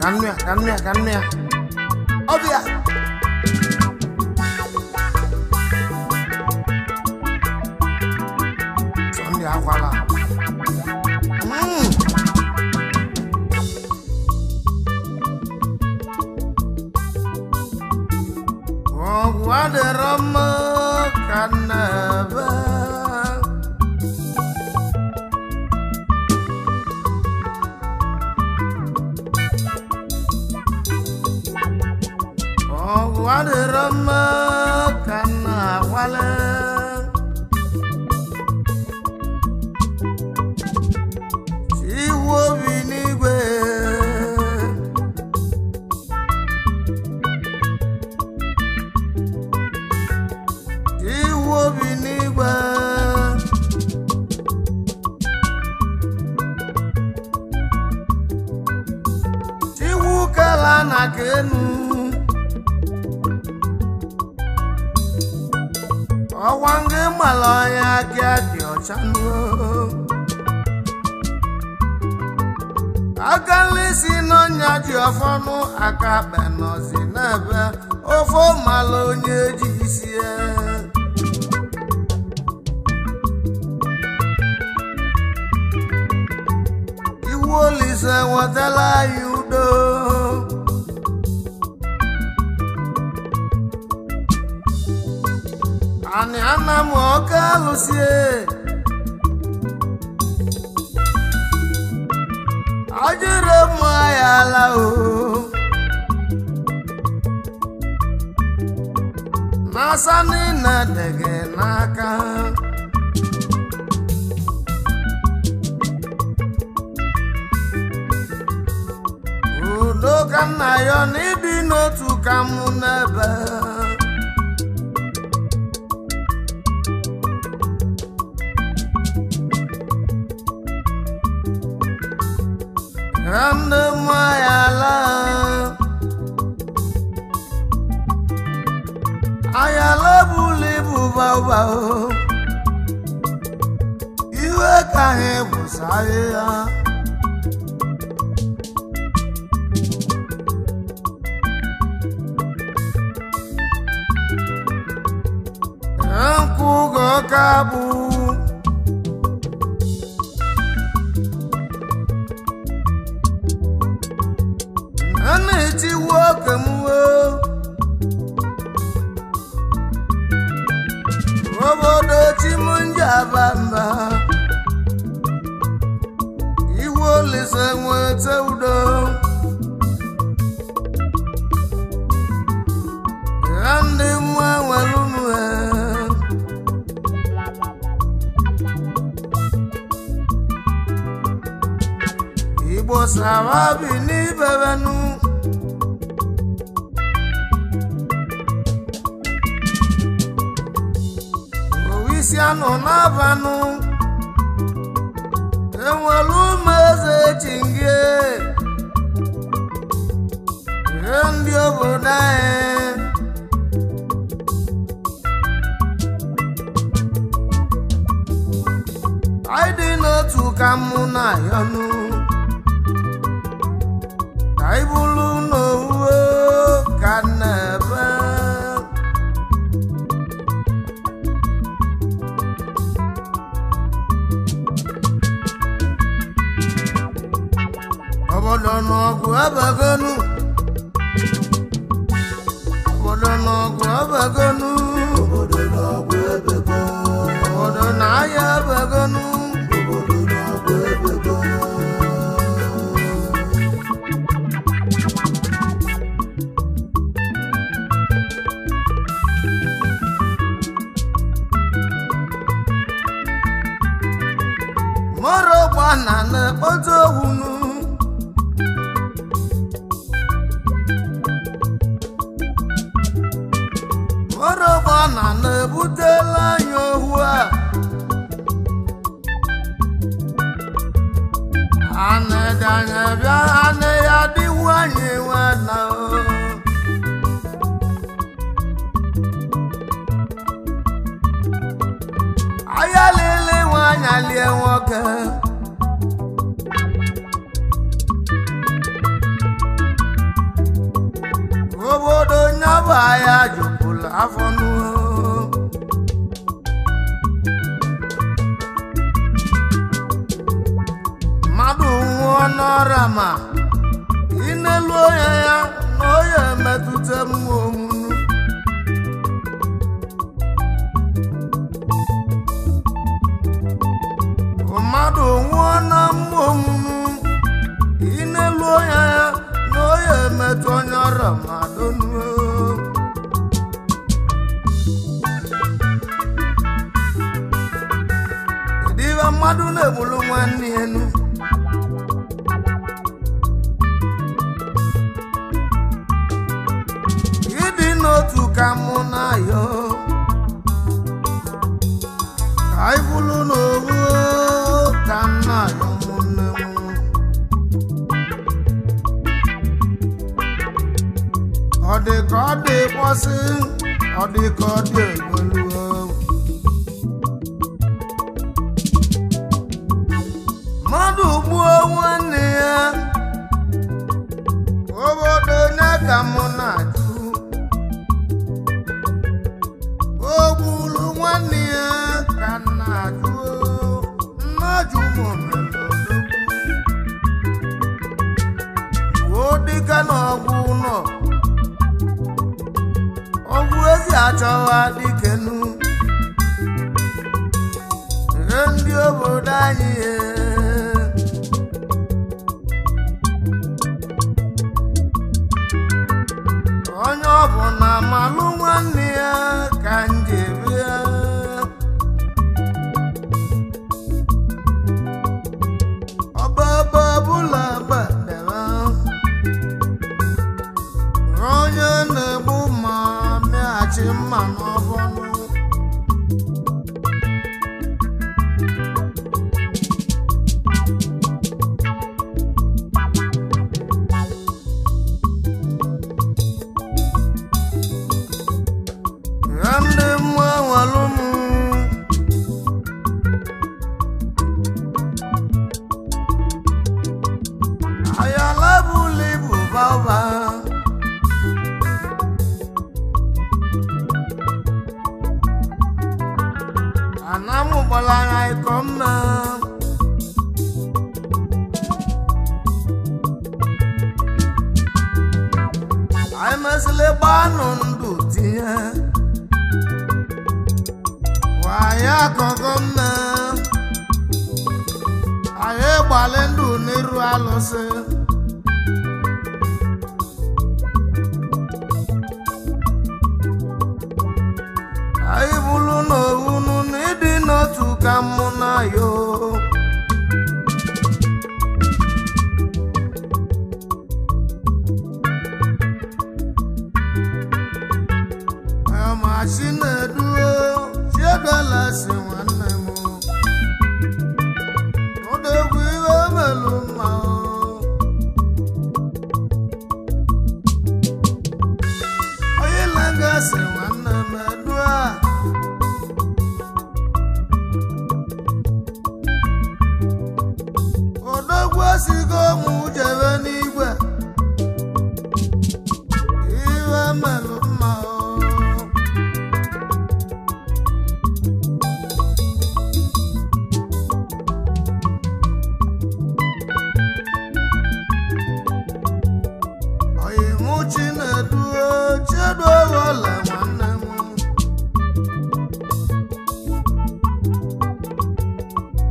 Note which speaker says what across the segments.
Speaker 1: Kanmia. Obia. Sunday akwala. What a Rama can never. What a Rama can never. She will be anywhere. She will be anywhere. She will call an again. Wange malaya get your channel. I can listen on your phone. I can't be nothing never. Oh, for Malonia GCA. You will listen what I lie you do. Ani ana moka lucie ajere maya lao nasani na dege naka udo kana yo ni di no tu kamunebe and my love, I love you, Baba. You can't have Saya. Uncle Kabu. Aneti welcome Obodo Chimunja Bamba Iwo listen with Udo and the Mawalumwe Ibo Sawabi ni Bevanu Siano Navanu Ewalumaze Chingie Endio Bodae I did not to Kamuna Yanu Kaibulu no can never Obodono guabaganu Obodono guabaganu Obodono guabaganu Obodono ayabaganu Obodono guabaganu Moro banana ozo hunu Morobana nebutela yohua Ane danya bia ane ya diwanye wana Ayalele wanya lie woke ọba ya jupụla afọ n'uo mmadụ nwụọ n'ọrịa ma ị na-elu onye ya na onye emetụta mmụọ omunu mmadụ nwụọ na mmụọ omunu ị na-elu onye ya na onye emetụ onye ọrịa ma donuo ịdịba mmadụ na-egbulu nwanne enu ịdị n'otu ka mụ na yo ka ịbụlụ n'owu ka nna ya ụmụnne m ọ dị ka ọ dị kpọsị ọ dị ka ọ dị egoluo mmadụ gbuo nwanne ya obodo onye ka mụ na-ajụ o gburu nwanne ya ka na-ajụ nnajụ mụmelodogwu dịka na ọgwụ ụlọ ọgwụ ezi achọwa dikenu ihe ndị obodo anyị onye ọbụla malụ nwanne ya ka njebe ya ọbaba bụla gbadebe onye na-egbu ma mịaghachi mma n'ọbọnụ ndị mmụọ nwalụ m ayala bụla ibu baba anamụgbala ya ịkọ mma anyị mesịrị gbanụ ndụ tinye waya akọgọ mma anyị gbalị ndụ n'iru alụsị anyị bụlụ n'owunu na ịdị n'otu ka mụ na yo machi na-eduo chiedelesi nwanne m odogwu ihe melu mma onye legasi nwanne m edua odogwu esigo mụ jebe n'igwe ihe melu mma Chineduola nwanne m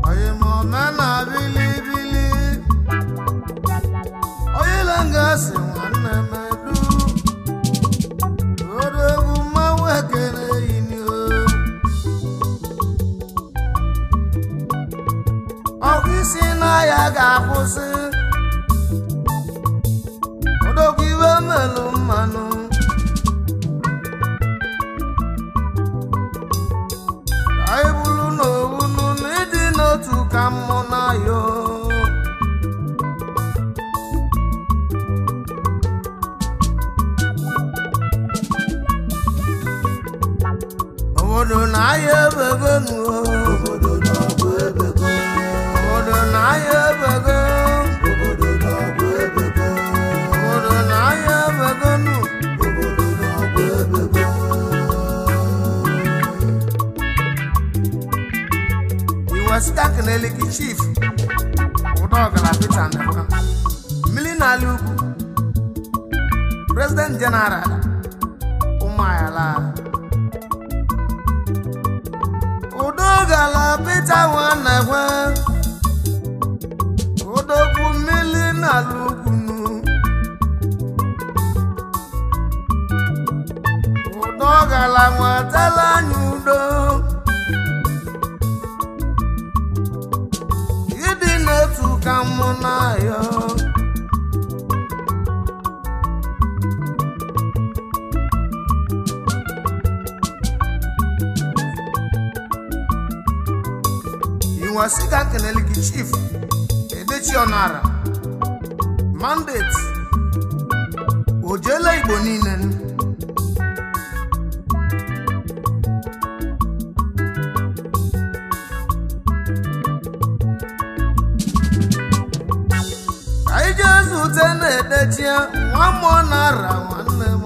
Speaker 1: onye m omena bilibili onye lengasị nwanne m edu odogwu mmanwụ ekele yinio ọkụ isi na ya ga-akwụsị odogwu iwe melu mmanụ anyị bụrụ n'owunu na ịdị n'otu ka mụ na yo obodo na ahịa ebego nuo obodo na-abụ ebego obodo na ahịa ebego obodo na-abụ ebego obodo na ahịa ebego nu obodo na-abụ kelele gị chief Udogala Peter Ndekwa mmiri n'ala ugwu President General Ụmụayala Udogala Peter Ndekwa Odogwu mmiri n'ala ugwu Udogala nwatala anyị udo ịdị n'otu ka mụ na ya Iwasika kenele gị chief Edechi Onara mandate ojele Igbo niile anyị jezute na-edechi nwa mmụọ Onara nwanne m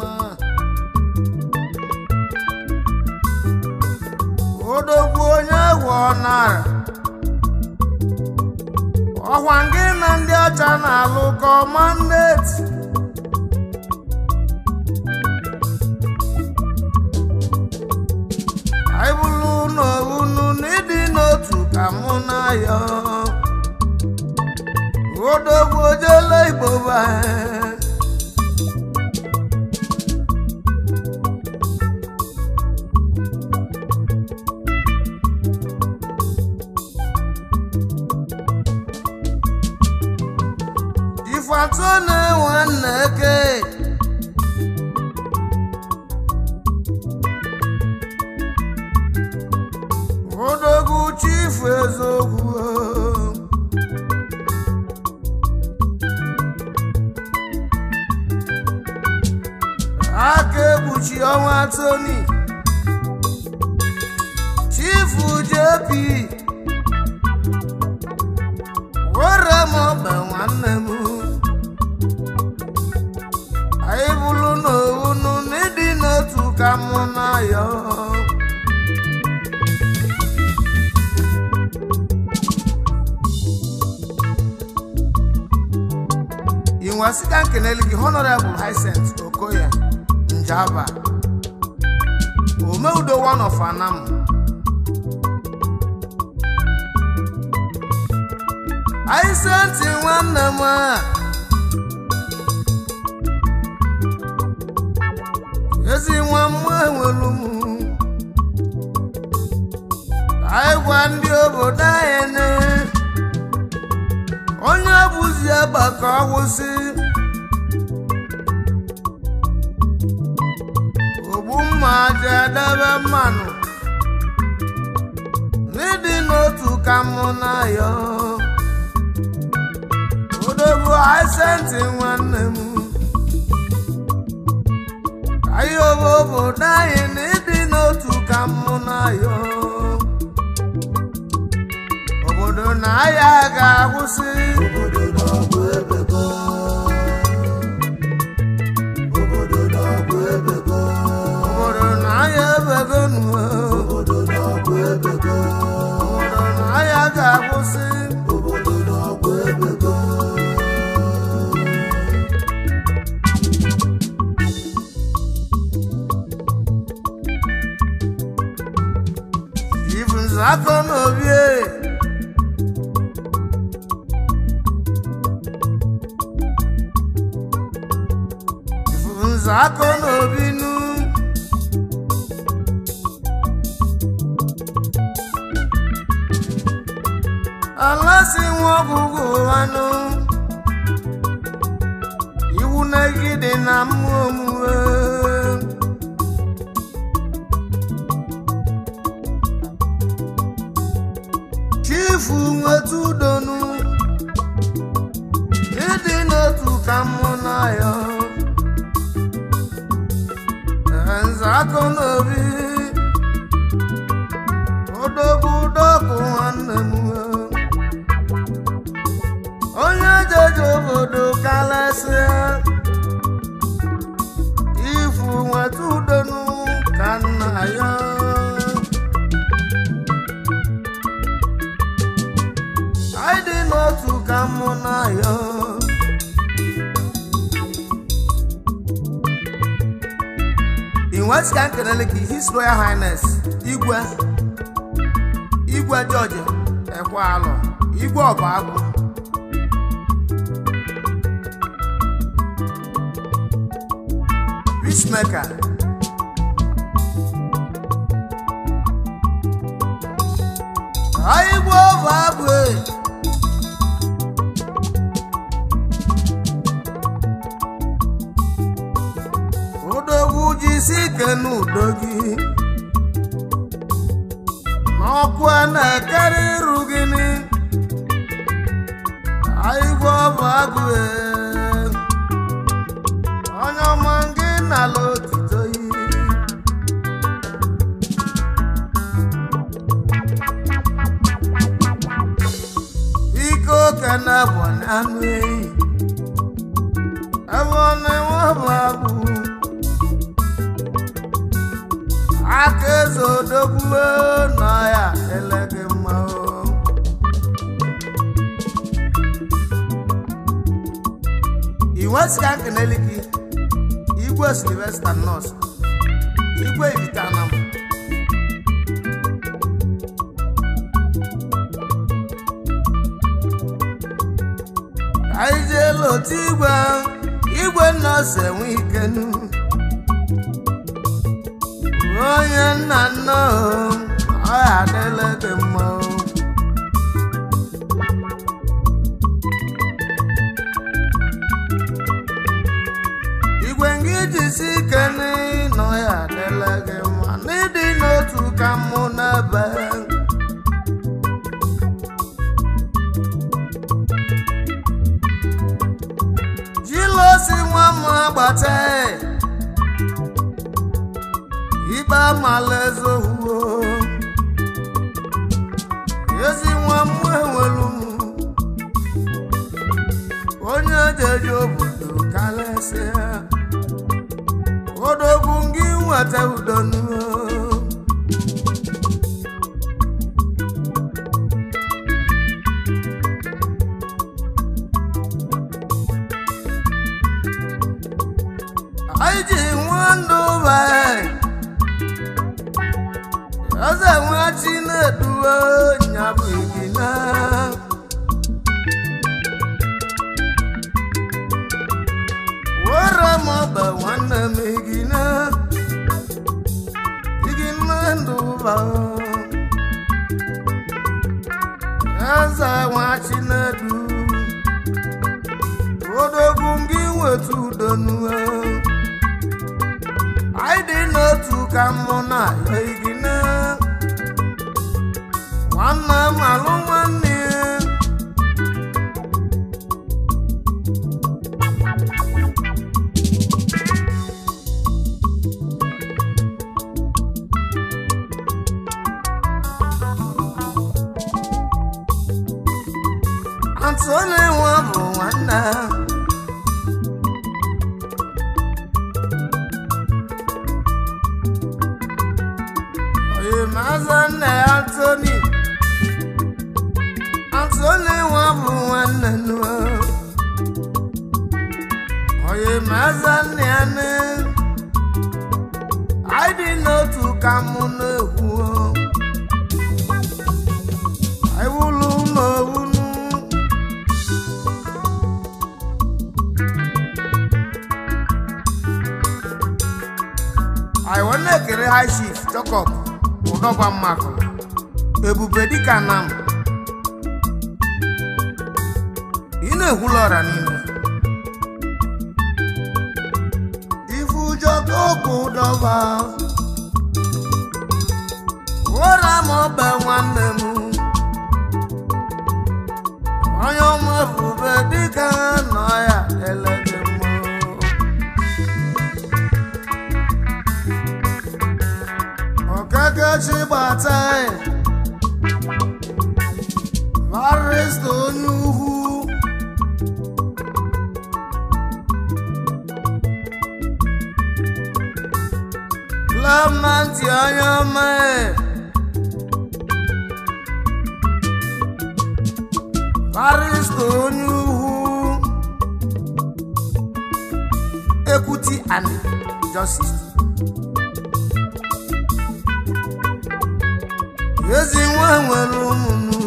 Speaker 1: odogwu onye egwu Onara ọkwa gị na ndị ọcha na-alụkọ mandate anyị bụrụ n'unu n'ịdị n'otu ka mụ na ya odogwu ojele Igbo Ifatone nwanne ke odogwu chief eziokwu aka ekpuchi ọnwa Tony chief JP were m ogbe nwanne m anyị bụrụ n'onu n'ịdị n'otu ka mụ na ya Iwasika kenele gị Honorable Hyacinth Okoye Njaba Omeudo one of Anam Hyacinth nwanne m ezi nwa mmụọ enwelu m anyị gwa ndị obodo anyị onye bụzi egbe ka ọ gwụsị ogbu mma ji edebe mmanụ n'ịdị n'otu ka mụ na ya odogwu Hyacinth nwanne m anyị obodo anyị n'ịdị n'otu ka mụ na ya obodo na ya ga-agwụsị obodo na-agwụ ebego obodo na-agwụ ebego obodo na ya ebego obodo na-agwụ ebego obodo na ya ga-agwụsị obodo na-agwụ ebego Ifunzakọ n'obi Ifunzakọ n'obi nu alasi nwa ọgwụgwụ anụ iwu negide na mmụọ omume chifu nwetu udonu ịdị n'otu ka mụ na ya Nzakọ n'obi odogwu udokwu nwanne m onye jeje obodo kalesịa ifu nwetu udonu ka nna n'otu ka mụ na ya inwesi ka nkelele gị His Royal Highness Igwe George Ekwealụ Igwe Ọbagụ Peacemaker Igwe Ọbagụ odogwu jisi ike n'udo gị n'ọkụ na-ekere iru gịnị Igwe Ọbagụ onye ọma gị n'ala otito yi ike oke na-abụ anụ ehi ebe ọ na-enwe Ọbagụ aka eze odogwu na ya eleghị mma inwesi ka nkenele gị Igwe Sylvester Nurse Igwe Ibitanam anyị jeela otu Igwe Nurse enwe ikenu onye nna nna ọ ya adịla gị mma Igwe ngị jisi ike n'ịnọ ya adịla gị mma n'ịdị n'otu ka mụ n'ebe Jilosi nwa m agbata Ibe amala ezohuo ezi nwa m enwelu m onye jeje obodo kalesịa odogwu gị nweta udonu anyị ji nwa ndụ Eze nwa Chineduwe nyabụ igina were m ọba nwanne m igina ndụba Eze nwa Chinedu odogwu gị nweta udonuwe anyị dị n'otu ka mụ na ya igina nwanne m alụ nwanne Anthony nwa bụ nwanne Mazanne Anthony nwa bụ nwanne nwa oye mazanne ane anyị dị n'otu ka mụ na-ekwu anyị wụlụ n'owunu anyị nwanne ekere high chief Jacob Udogba Mmakụ Ebube dịka nam ị na-ehula ọra niile ifu ụjọ ka oku Udogba were m ọba nwanne m onye ọma Ebube dịka nọ ya eleghị mma Okeke bata Barrister onye ugwu Clement onye ọma barista onye uhu Equity and Justice ezi nwa nwere ụmụnụ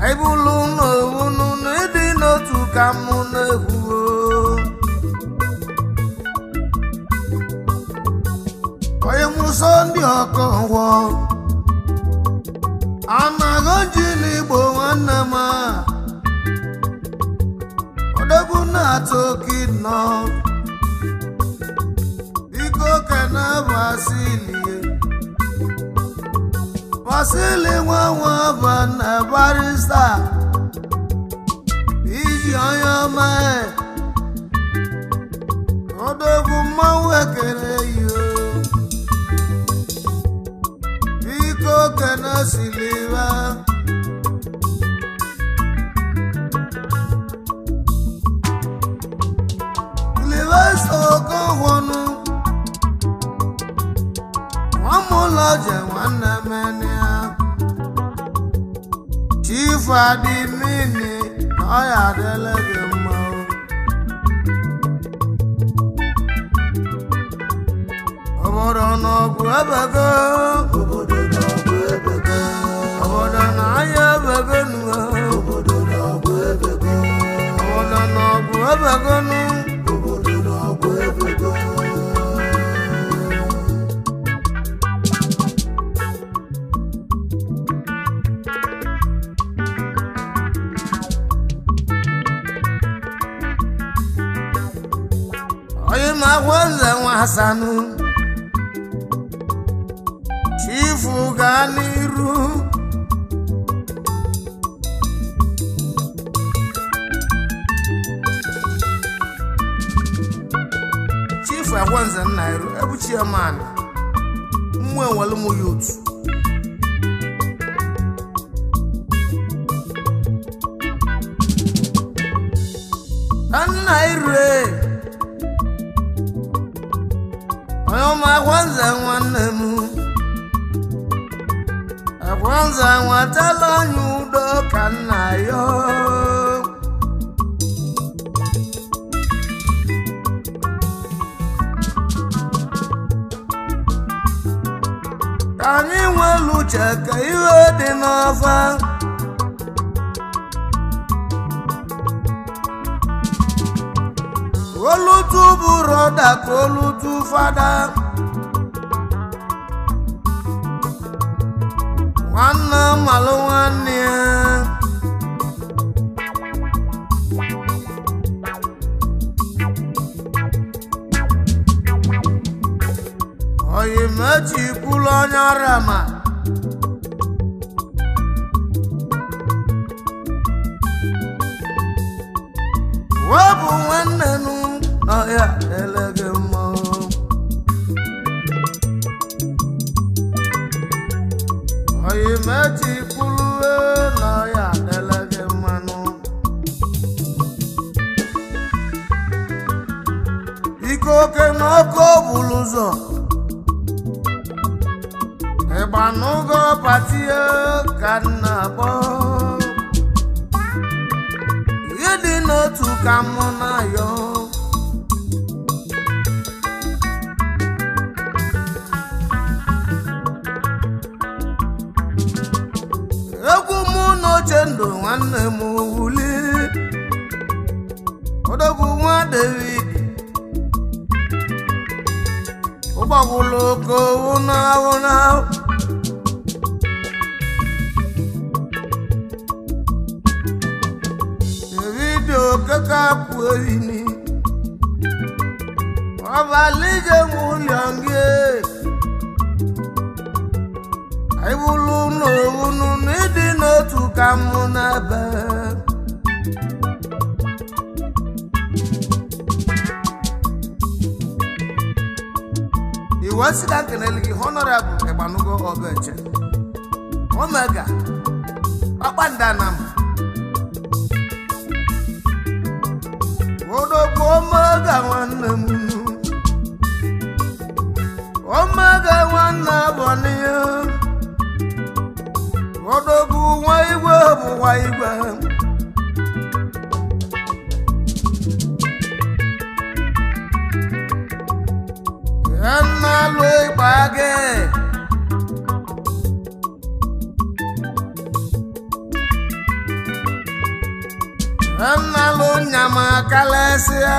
Speaker 1: aịbụlụ n'owunu na ịdị n'otu ka mụ na-ekwuo onye mụsọ ndị ọkọngwọ anaghị jili Igbo nwanne m odogwu na-atụ oke nọ biko kene Basili nwa bụ na barista iji onye ọma odogwu mmanwụ ekele yo biko kene Siliva Okohonu Wamulaje Wanamania Chief Adimini Noya Delegemo Obodono Buebego Obodono Aya Begenu Obodono Buebego Magwaza Wasanu Chifu Ganiru Chifu Agwanza Nairu Ebu Chairman Mwe Walumu Youth Nairu Kwanza nwanne m Kwanza nwatala nyudo ka nna yo Anyị nwelu uche ka iwe dị n'ọfa Olutu buroda ka olutu fada Nwanne malụ nwanne ya oyi mechi kwulu onye ọrịa webụ nwanne nụ n'ọhịa elege mmụọ oyi mechi kwulu n'ọhịa elege mmanụ ike oke n'ọkụ bụlụ ụzọ ịgbanụgo patie ka nna gbọ ihe dị n'otu ka mụ na yo egwu mụ n'oche ndụ nwanne m wuli odogwu nwa David ụgbọgwụlụ oke ụna video kaka puelini avalije mulyange aibulu no unu nidi no tukamuna be iwasi dankeneligi honorable Ebanugo Obeche Omega Akpandanam Odogwu Omega nwanne m Omega nwanne abọnị odogwu nwa igwe bụ nwa igwe na-alụ ịgba gị na-alụ nyama kalesịa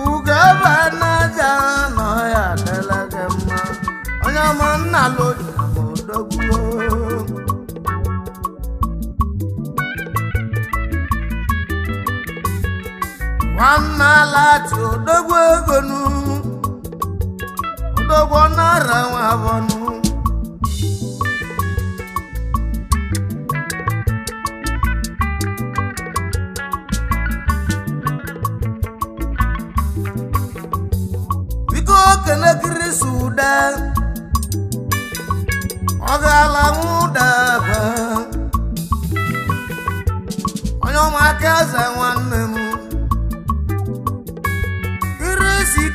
Speaker 1: ugebe n'aja nọ ya adịla gị mma onye ọma na-alụ nyama odogwu nwanne alati odogwu egonu odogwu nara nwa bọnụ biko kene kirisi ude ọ ga-ala nwụda ebe onye ọmaka eze nwanne m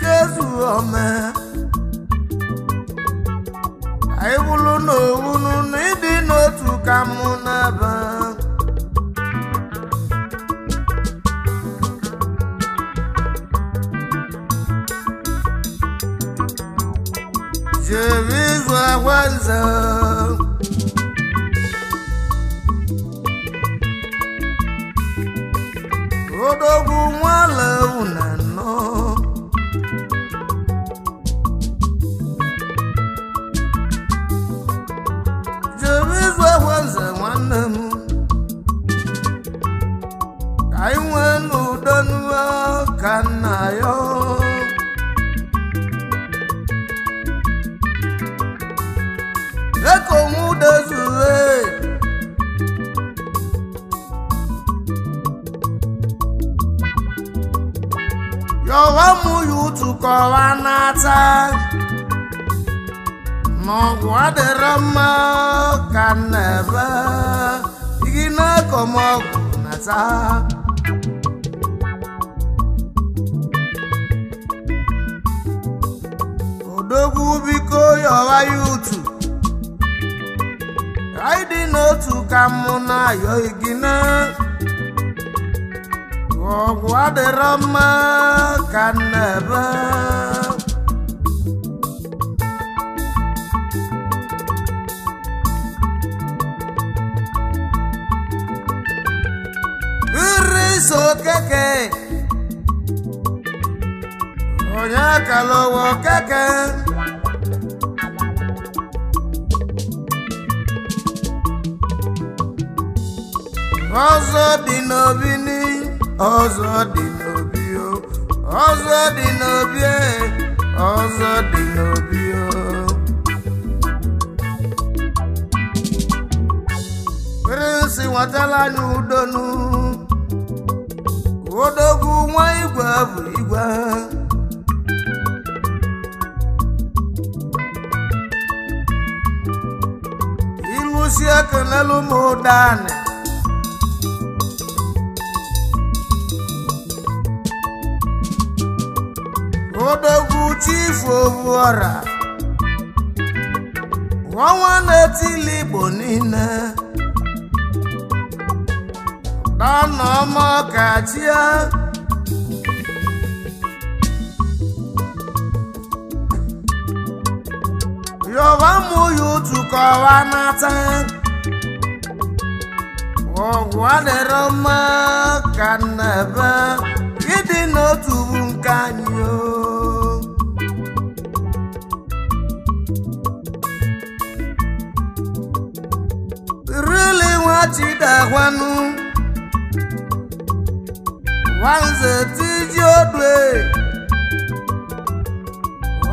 Speaker 1: Kezu ome anyị bụrụ n'owunu na ịdị n'otu ka mụ n'ebe jere izu agwa nze odogwu nwale une nọ nwanne m ka anyị nwee n'udo n'uwe ka nna ya eko nwude zue yọwa mụ ya utu kọwa n'ata n'ọgwụ adịrọ mma ka n'ebe igi na-ekọm ọgwụ nata odogwu biko yọwa ya utu anyị dị n'otu ka mụ na-ayọ igine ọgwụ adịrọ mma ka n'ebe so keke onye akalowo keke ọzọ dị n'obi ni ọzọ dị n'obi o ọzọ dị n'obi ọzọ dị n'obi o prinsi nwatala anyị udonu odogwu nwa igwe bụ igwe ilusi ekenelu m ụdanị odogwu chifu ovu ọra ọnwa na-etili Igbo niile dana ọma kachia yọwa mụ ya otu kọwa n'ata ọgwụ adịrọ mma ka n'ebe ịdị n'otu bụ nke anyị o rili nwa chidagwanụ wanze tiji odwe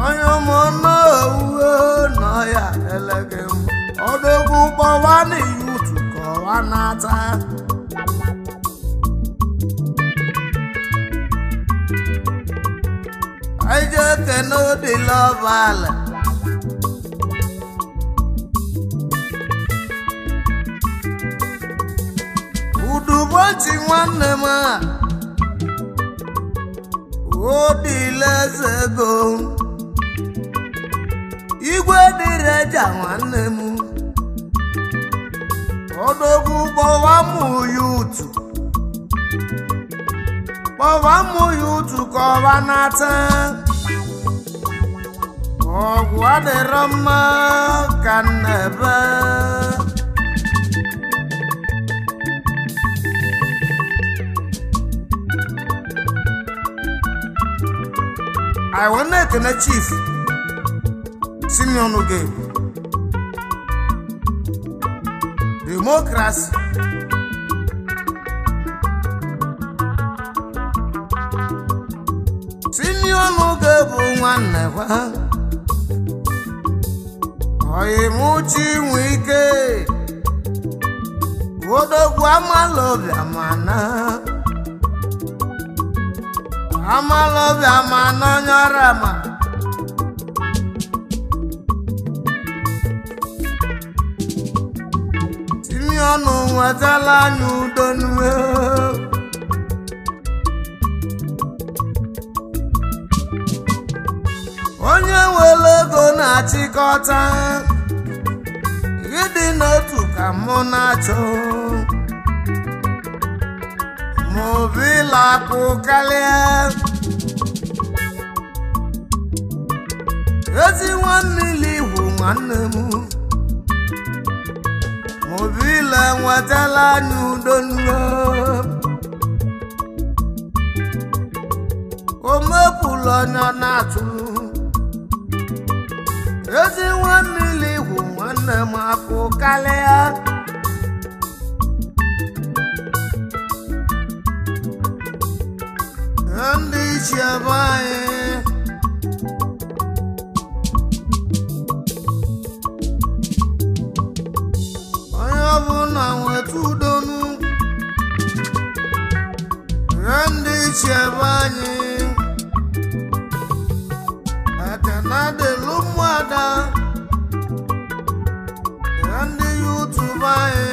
Speaker 1: onye ụmụnna owuwe nọ ya elege m odogwu gbọwa n'iyi utu kọwa n'ata anyị je kene odi lọvala udubochi nwanne m a odileze ego igwe dịreja nwanne m odogwu kpọwa m yutu ka ọba na-ata ọgwụ adịrọ mma ka nnebe I want to na chief Simeon Oge democracy Simeon Oge bụ nwanne kwa oyimuchi nwike odogwu amalobịa mana nyorama Simeon nwetala anyị udo n'uwe onye nwere ego na-achịkọta ịdị n'otu ka mụ na-achọ mobile akụ karịa ezi nwanne iwu nwanne m mobile nwetala anyị udo n'uwe o mepụrụ onye na-atụ ezi nwanne iwu nwanne m akụ karịa ndị ichie be anyị onye ọbụla nweta udonu ndị ichie be anyị ekene dịlụ ụmụada ndị YouTube anyị